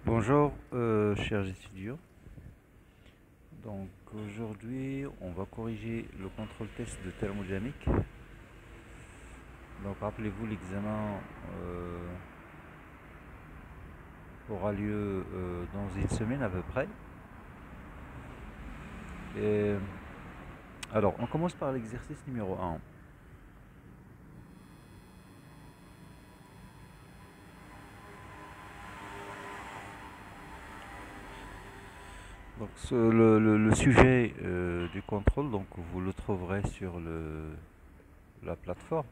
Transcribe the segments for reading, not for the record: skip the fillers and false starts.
Bonjour, chers étudiants. Donc aujourd'hui, on va corriger le contrôle test de thermodynamique. Donc rappelez-vous, l'examen aura lieu dans une semaine à peu près. Et, alors, on commence par l'exercice numéro 1. Donc le sujet du contrôle, donc vous le trouverez sur la plateforme.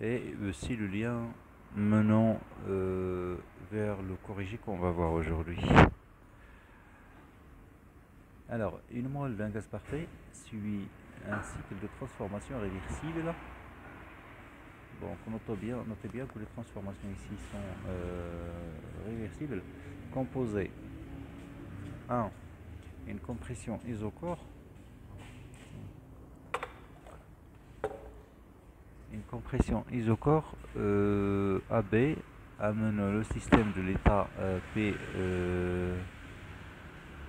Et aussi le lien menant vers le corrigé qu'on va voir aujourd'hui. Alors, une mole d'un gaz parfait suit un cycle de transformation réversible. Donc, notez bien que les transformations ici sont réversibles. Composées 1. Une compression isocore. Une compression isocore AB amène le système de l'état P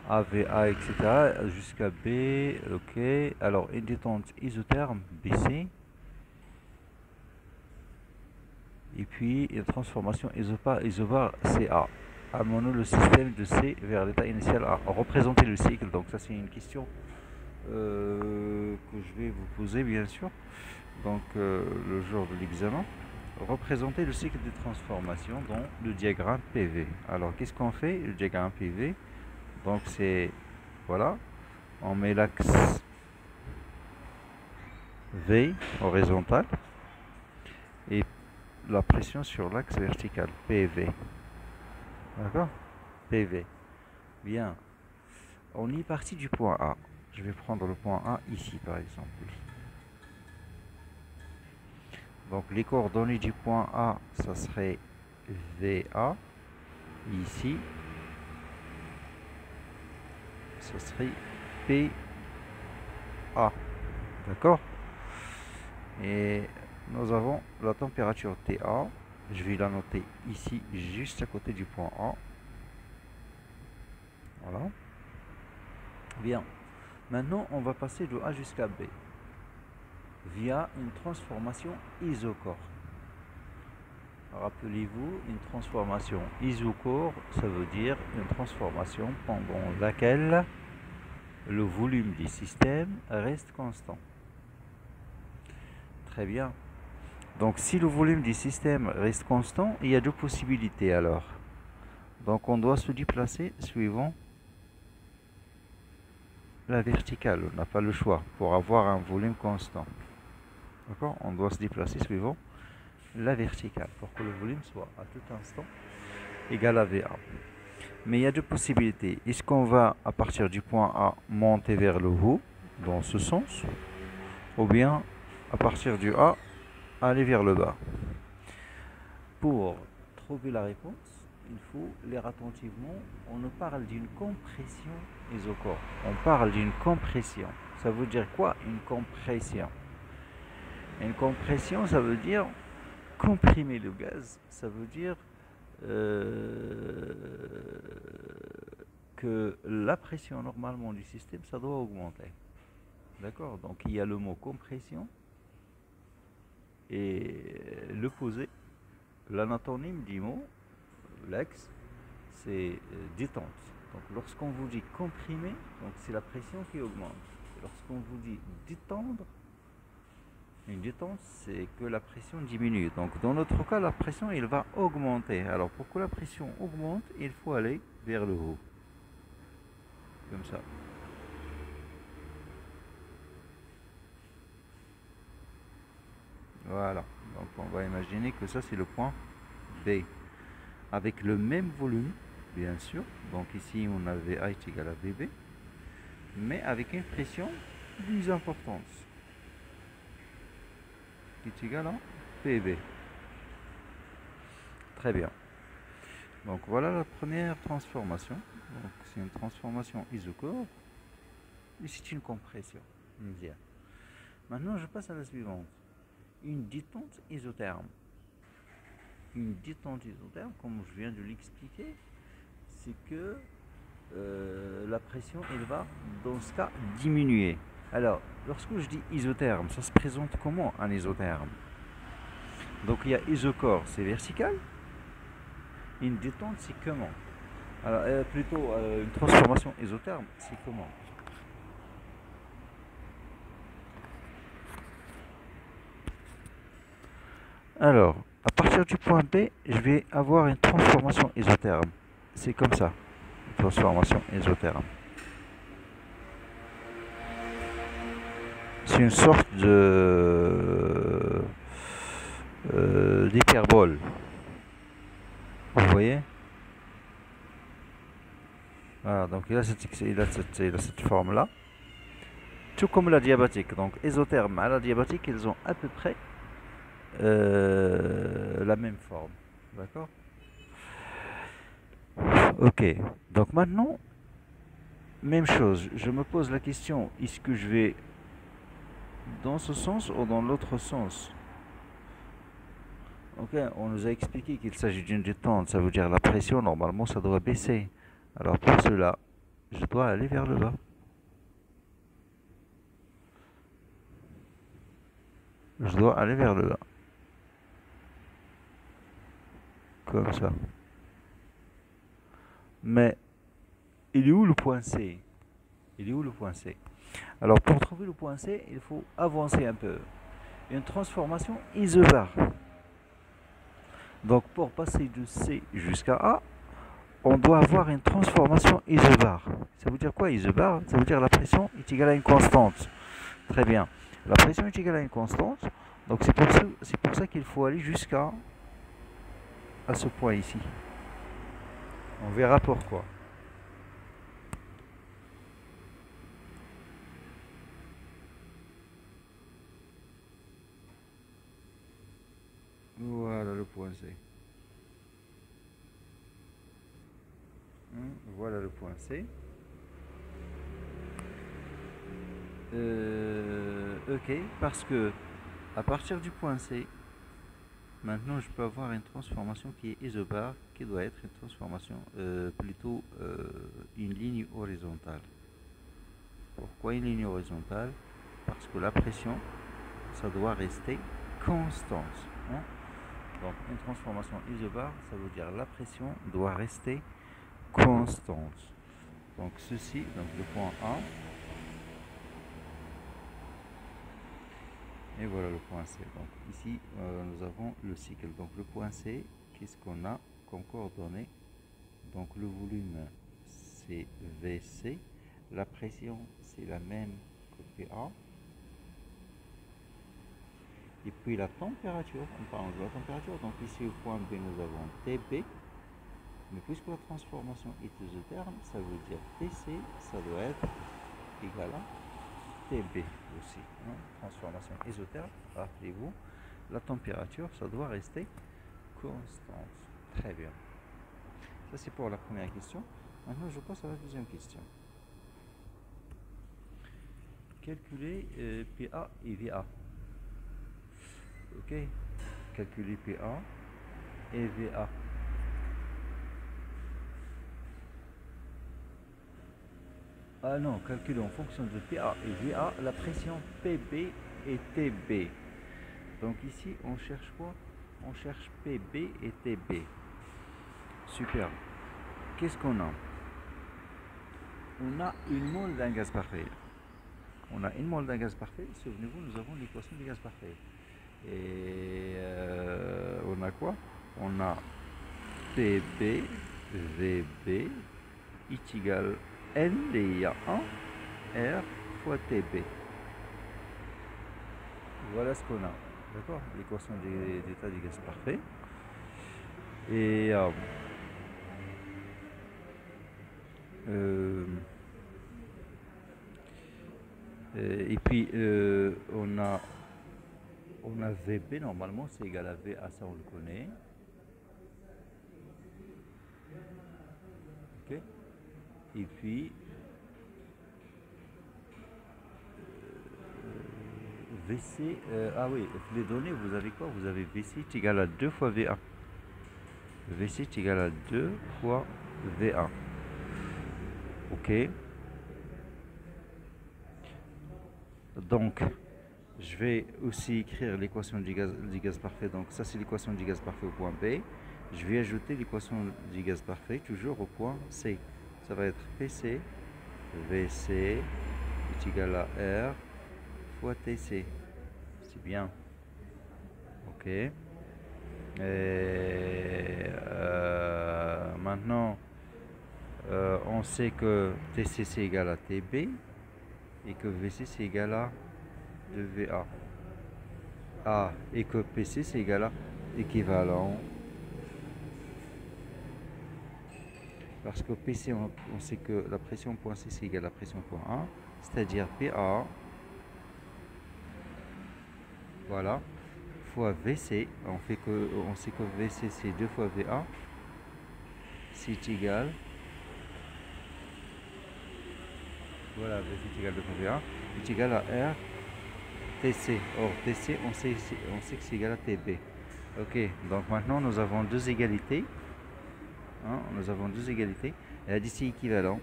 AVA, etc. jusqu'à B. Ok. Alors, une détente isotherme BC. Et puis une transformation isobar CA, amenant le système de C vers l'état initial A. Représenter le cycle, donc ça c'est une question que je vais vous poser bien sûr, donc le jour de l'examen. Représenter le cycle de transformation dans le diagramme PV. Alors qu'est-ce qu'on fait? Le diagramme PV, donc c'est, voilà, on met l'axe V horizontal et la pression sur l'axe vertical, PV. D'accord? PV. Bien. On est parti du point A. Je vais prendre le point A ici, par exemple. Donc, les coordonnées du point A, ça serait VA. Ici, ça serait PA. D'accord? Et nous avons la température TA. Je vais la noter ici, juste à côté du point A. Voilà. Bien. Maintenant, on va passer de A jusqu'à B via une transformation isocore. Rappelez-vous, une transformation isocore, ça veut dire une transformation pendant laquelle le volume du système reste constant. Très bien. Donc si le volume du système reste constant, il y a deux possibilités alors. Donc on doit se déplacer suivant la verticale. On n'a pas le choix pour avoir un volume constant. D'accord? On doit se déplacer suivant la verticale pour que le volume soit à tout instant égal à VA. Mais il y a deux possibilités. Est-ce qu'on va, à partir du point A, monter vers le haut, dans ce sens, ou bien, à partir du A, aller vers le bas? Pour trouver la réponse, il faut lire attentivement. On ne parle d'une compression isocore. On parle d'une compression. Ça veut dire quoi, une compression? Une compression, ça veut dire comprimer le gaz. Ça veut dire que la pression normalement du système, ça doit augmenter. D'accord? Donc il y a le mot compression et l'opposé, l'anatonyme du mot, l'ex, c'est détente. Donc lorsqu'on vous dit comprimer, donc c'est la pression qui augmente. Lorsqu'on vous dit détendre, une détente, c'est que la pression diminue. Donc dans notre cas, la pression, elle va augmenter. Alors pour que la pression augmente, il faut aller vers le haut. Comme ça. Voilà. Donc on va imaginer que ça, c'est le point B. Avec le même volume, bien sûr. Donc ici, on avait A est égal à BB. Mais avec une pression plus importante. Qui est égale à PB. Très bien. Donc voilà la première transformation. Donc c'est une transformation isocore. Et c'est une compression. Bien. Maintenant, je passe à la suivante. Une détente isotherme. une détente isotherme, comme je viens de l'expliquer, c'est que la pression, elle va, dans ce cas, diminuer. Alors, lorsque je dis isotherme, ça se présente comment un isotherme? Donc, il y a isocore, c'est vertical. Une détente, c'est comment? Alors, plutôt, une transformation isotherme, c'est comment? Alors, à partir du point B, je vais avoir une transformation isotherme. C'est comme ça, une transformation isotherme. C'est une sorte de d'hyperbole. Vous voyez? Voilà, donc il a cette forme-là. Tout comme la diabatique. Donc isotherme à la diabatique, ils ont à peu près la même forme. D'accord? Ok. Donc maintenant, même chose. Je me pose la question, est-ce que je vais dans ce sens ou dans l'autre sens? Ok, on nous a expliqué qu'il s'agit d'une détente, ça veut dire la pression, normalement, ça doit baisser. Alors pour cela, je dois aller vers le bas. Je dois aller vers le bas. Comme ça. Mais il est où le point C? Il est où le point C? Alors pour trouver le point C, il faut avancer un peu. Une transformation isobar. Donc pour passer de C jusqu'à A, on doit avoir une transformation isobar. Ça veut dire quoi isobar? Ça veut dire la pression est égale à une constante. Très bien. La pression est égale à une constante. Donc c'est pour ça qu'il faut aller jusqu'à ce point ici. On verra pourquoi. Voilà le point C. Voilà le point C. Ok, parce que à partir du point C, maintenant je peux avoir une transformation qui est isobar, qui doit être une transformation plutôt une ligne horizontale. Pourquoi une ligne horizontale? Parce que la pression, ça doit rester constante. Hein. Donc une transformation isobar, ça veut dire la pression doit rester constante. Donc ceci, donc le point A, et voilà le point C. Donc ici, nous avons le cycle. Donc le point C, qu'est-ce qu'on a comme coordonnées? Donc le volume, c'est VC. La pression, c'est la même que PA. Et puis la température, on parle de la température. Donc ici au point B, nous avons TB. Mais puisque la transformation est isotherme, ça veut dire TC, ça doit être égal à TB aussi. Hein. Transformation isotherme, rappelez-vous, la température, ça doit rester constante. Très bien. Ça, c'est pour la première question. Maintenant, je passe à la deuxième question. Calculer PA et VA. Ok. Calculer PA et VA. Ah non, calculer en fonction de PA et VA la pression PB et TB. Donc ici, on cherche quoi? On cherche PB et TB. Super. Qu'est-ce qu'on a? On a une mole d'un gaz parfait. On a une mole d'un gaz parfait. Souvenez-vous, nous avons l'équation du gaz parfait. Et on a quoi? On a PB, VB est égal N DIA 1 R fois TB. Voilà ce qu'on a. D'accord? L'équation d'état du gaz parfait. Et puis on a VB normalement c'est égal à VA, ça on le connaît. Ok. Et puis VC, ah oui, les données, vous avez quoi? Vous avez VC est égal à 2 fois VA. VC est égal à 2 fois VA. Ok. Donc, je vais aussi écrire l'équation du gaz parfait. Donc, ça, c'est l'équation du gaz parfait au point B. Je vais ajouter l'équation du gaz parfait toujours au point C. Ça va être PC, VC est égal à R fois TC. C'est bien. Ok. Et maintenant, on sait que TC c'est égal à TB et que VC c'est égal à 2VA. Et que PC c'est égal à équivalent. Parce que PC, on sait que la pression point C c'est égal à la pression point A, c'est-à-dire PA, voilà, fois VC. On sait que VC c'est 2 fois VA, c'est égal, voilà, VC est égal à 2 fois VA, est égal à R TC. Or TC, on sait que c'est égal à TB. Ok, donc maintenant nous avons deux égalités. Nous avons deux égalités. Elle a dit c'est équivalent.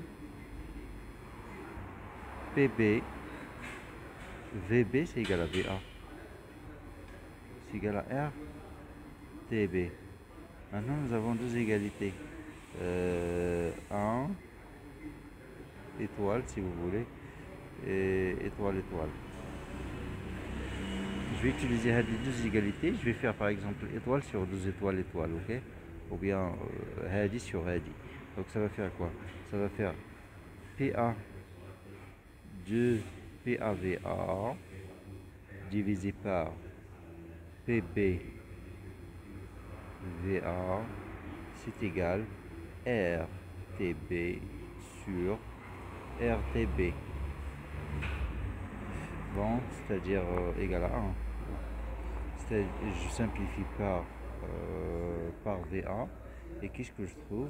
PB, VB c'est égal à VA. C'est égal à R, TB. Maintenant nous avons deux égalités. 1 étoile si vous voulez. Et étoile, étoile. Je vais utiliser les deux égalités. Je vais faire par exemple étoile sur 2 étoiles, étoile, ok? Ou bien Hadi sur Hadi. Donc ça va faire quoi? Ça va faire PA 2 PAVA divisé par PB VA, c'est égal RTB sur RTB. Bon, c'est-à-dire égal à 1. Je simplifie par VA. Et qu'est-ce que je trouve?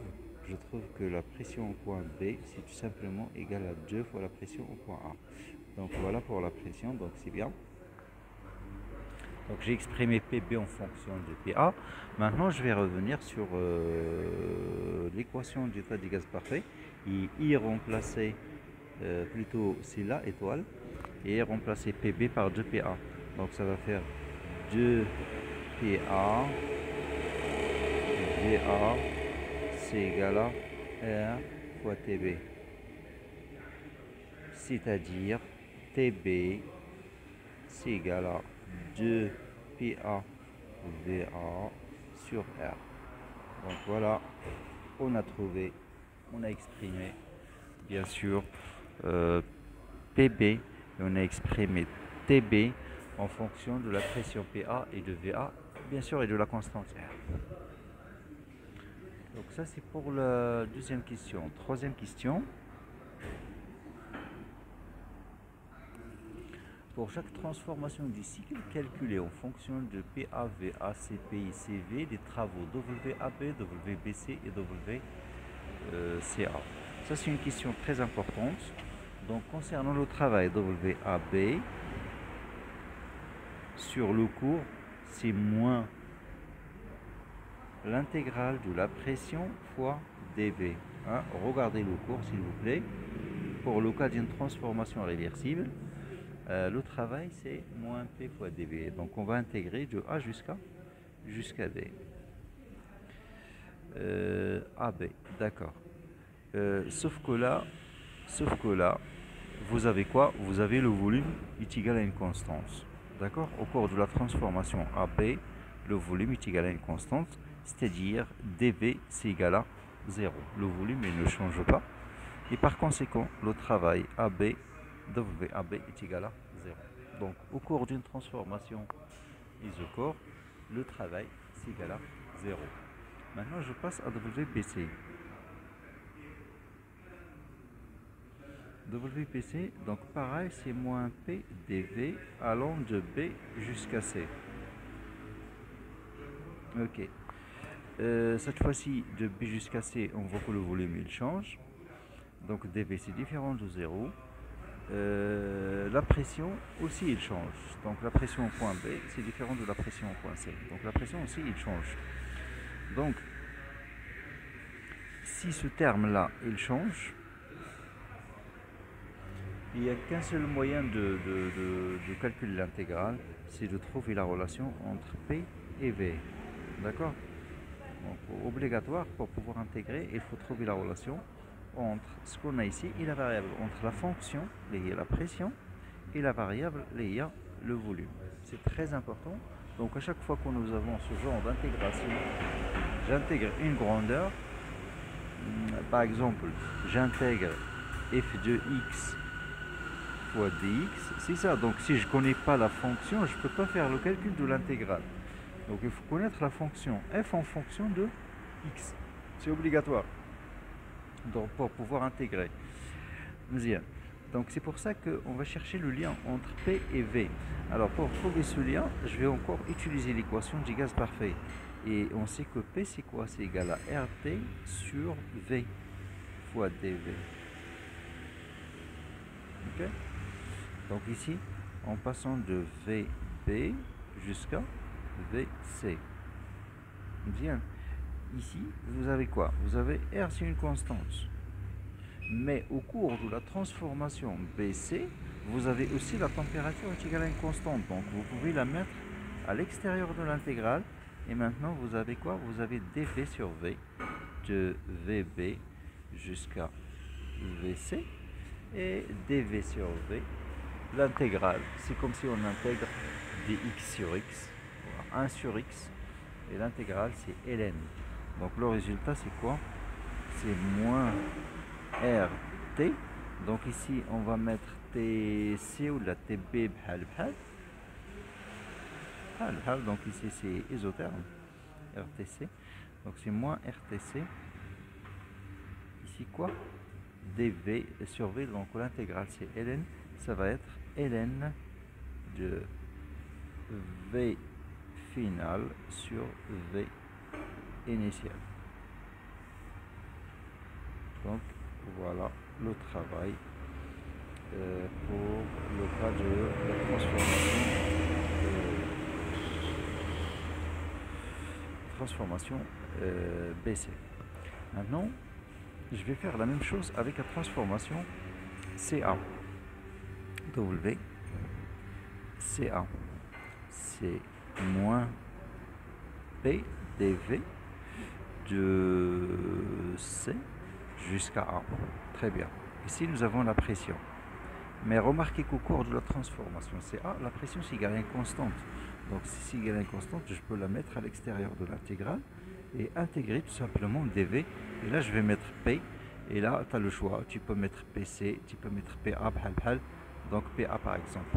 Je trouve que la pression au point B, c'est tout simplement égal à 2 fois la pression au point A. Donc voilà pour la pression, donc c'est bien. Donc j'ai exprimé PB en fonction de PA. Maintenant je vais revenir sur l'équation du état du gaz parfait et y remplacer plutôt c'est là étoile et remplacer PB par 2PA. Donc ça va faire 2PA VA c'est égal à R fois TB. C'est-à-dire TB c'est égal à 2PA VA sur R. Donc voilà, on a trouvé, on a exprimé bien sûr PB et on a exprimé TB en fonction de la pression PA et de VA, bien sûr, et de la constante R. Donc ça c'est pour la deuxième question. Troisième question. Pour chaque transformation du cycle, calculée en fonction de PAV, ACPI, CV, les travaux WAB, WBC et WCA. Ça c'est une question très importante. Donc concernant le travail WAB, sur le cours, c'est moins l'intégrale de la pression fois dV. Regardez le cours s'il vous plaît. Pour le cas d'une transformation réversible, le travail c'est moins P fois dV. Donc on va intégrer de A jusqu'à D. AB, d'accord. Sauf que là, vous avez quoi? Vous avez le volume est égal à une constante. D'accord? Au cours de la transformation AB, le volume est égal à une constante, c'est-à-dire dV c'est égal à 0. Le volume il ne change pas. Et par conséquent, le travail AB, WAB est égal à 0. Donc au cours d'une transformation isochore, le travail c'est égal à 0. Maintenant je passe à WBC. WBC, donc pareil, c'est moins P dV allant de B jusqu'à C. Ok. Cette fois-ci, de B jusqu'à C, on voit que le volume il change. Donc dV c'est différent de 0. La pression aussi il change. Donc la pression au point B c'est différent de la pression au point C. Donc la pression aussi il change. Donc si ce terme-là, il change, il n'y a qu'un seul moyen de calculer l'intégrale, c'est de trouver la relation entre P et V. D'accord? Donc, obligatoire, pour pouvoir intégrer, il faut trouver la relation entre ce qu'on a ici et la variable, entre la fonction, liée à la pression, et la variable, liée à le volume. C'est très important. Donc, à chaque fois que nous avons ce genre d'intégration, j'intègre une grandeur. Par exemple, j'intègre f de x fois dx, c'est ça. Donc si je ne connais pas la fonction, je ne peux pas faire le calcul de l'intégrale. Donc il faut connaître la fonction f en fonction de x. C'est obligatoire. Donc pour pouvoir intégrer. Deuxième. Donc c'est pour ça qu'on va chercher le lien entre P et V. Alors pour trouver ce lien, je vais encore utiliser l'équation du gaz parfait. Et on sait que P c'est quoi? C'est égal à RT sur V fois dV. Ok? Donc ici, en passant de VB jusqu'à VC. Bien. Ici, vous avez quoi? Vous avez R, c'est une constante. Mais au cours de la transformation BC, vous avez aussi la température est égale à une constante. Donc vous pouvez la mettre à l'extérieur de l'intégrale. Et maintenant, vous avez quoi? Vous avez dV sur V, de VB jusqu'à VC. Et dV sur V, l'intégrale, c'est comme si on intègre dx sur x, 1 sur x, et l'intégrale c'est ln. Donc le résultat c'est quoi? C'est moins rt. Donc ici on va mettre tc ou la tb bhal bhal. Donc ici c'est isotherme, rtc. Donc c'est moins rtc. Ici quoi? dv sur v, donc l'intégrale c'est ln, ça va être ln de v final sur v initial. Donc voilà le travail pour le cas de la transformation BC. Maintenant, je vais faire la même chose avec la transformation CA. W, CA, c'est moins P dV de C jusqu'à A. Très bien. Ici, nous avons la pression. Mais remarquez qu'au cours de la transformation CA, la pression c'est égal à une constante. Donc si c'est égal à une constante, je peux la mettre à l'extérieur de l'intégrale et intégrer tout simplement dV. Et là, je vais mettre P. Et là, tu as le choix. Tu peux mettre PC, tu peux mettre PA, bhal. Donc PA par exemple.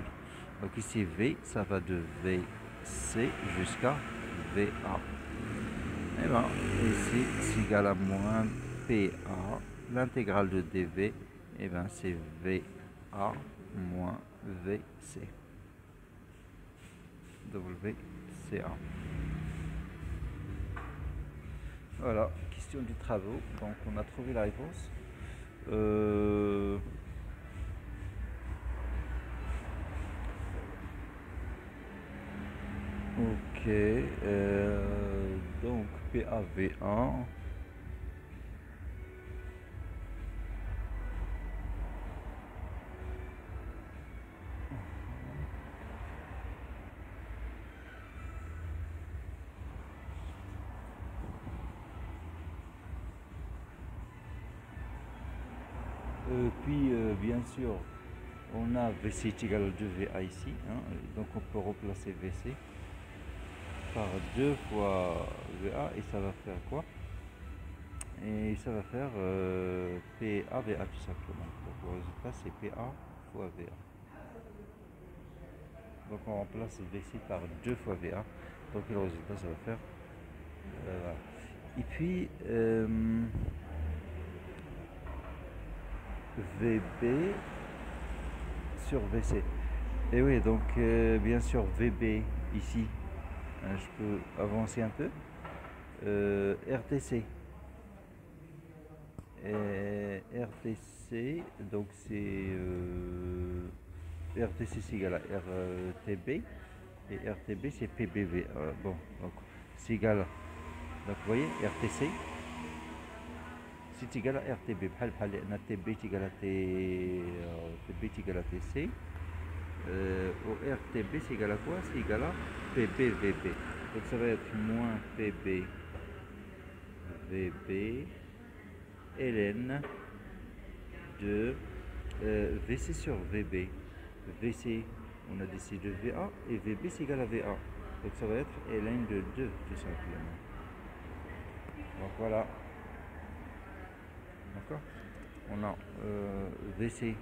Donc ici V, ça va de VC jusqu'à VA. Et bien ici, c'est égal à moins PA. L'intégrale de dV, et bien c'est VA moins VC. WCA. Voilà, question du travaux. Donc on a trouvé la réponse. Ok. Donc PAV1. Puis bien sûr on a VC est égal à 2VA ici, hein, donc on peut remplacer VC par 2 fois VA et ça va faire quoi? Et ça va faire PAVA tout simplement. Donc le résultat c'est PA fois VA. Donc on remplace VC par 2 fois VA. Donc le résultat ça va faire voilà. Et puis VB sur VC. Et oui, donc bien sûr VB ici, hein, je peux avancer un peu. RTC. RTC, donc c'est RTC c'est égal à RTB et RTB c'est PBV. Bon, donc c'est égal. Donc vous voyez, RTC c'est égal à RTB. TB est égal à TB est égal à TC. Au RTB, c'est égal à quoi? C'est égal à PB-VB. Donc ça va être moins PB-VB ln de VC sur VB. VC, on a décidé de VA et VB c'est égal à VA. Donc ça va être ln de 2 tout simplement. Donc voilà. D'accord? On a VC.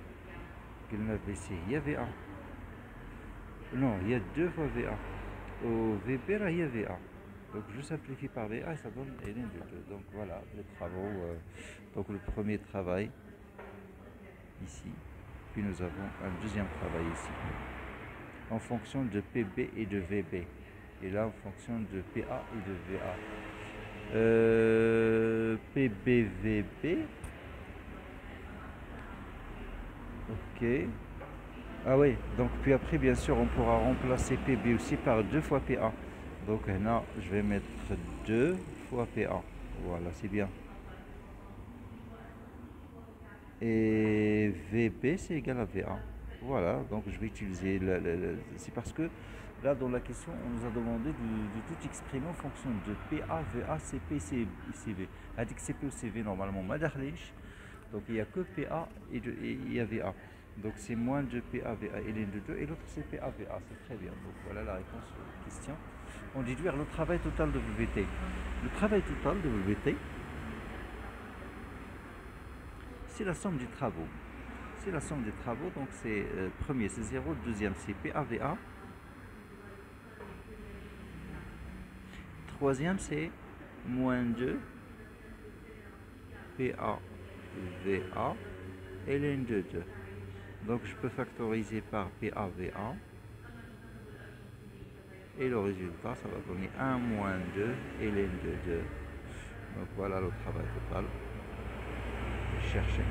Quel est VC? Il y a VA. Non, il y a 2 fois VA. Au VB, là, il y a VA. Donc je simplifie par VA et ça donne ln de 2. Donc voilà les travaux. Donc le premier travail ici. Puis nous avons un deuxième travail ici. En fonction de PB et de VB. Et là en fonction de PA et de VA. PBVB. Ok. Ah oui, donc puis après bien sûr on pourra remplacer PB aussi par 2 fois PA. Donc là je vais mettre 2 fois PA. Voilà, c'est bien. Et VB c'est égal à VA. Voilà, donc je vais utiliser c'est parce que là dans la question on nous a demandé de tout exprimer en fonction de PA, VA, CP, CV. A dit que CP ou CV normalement madarlich. Donc il n'y a que PA et il y a VA. Donc c'est moins de PA-VA et ln de 2 et l'autre c'est PA-VA, c'est très bien. Donc voilà la réponse aux questions. On déduire le travail total de WT. Le travail total de WT, c'est la somme des travaux. C'est la somme des travaux, donc c'est premier c'est 0, deuxième c'est PA-VA, troisième c'est moins 2 PA-VA et ln de 2. Donc je peux factoriser par PA-VA. Et le résultat, ça va donner 1 moins 2 ln de 2. Donc voilà le travail total. Chercher.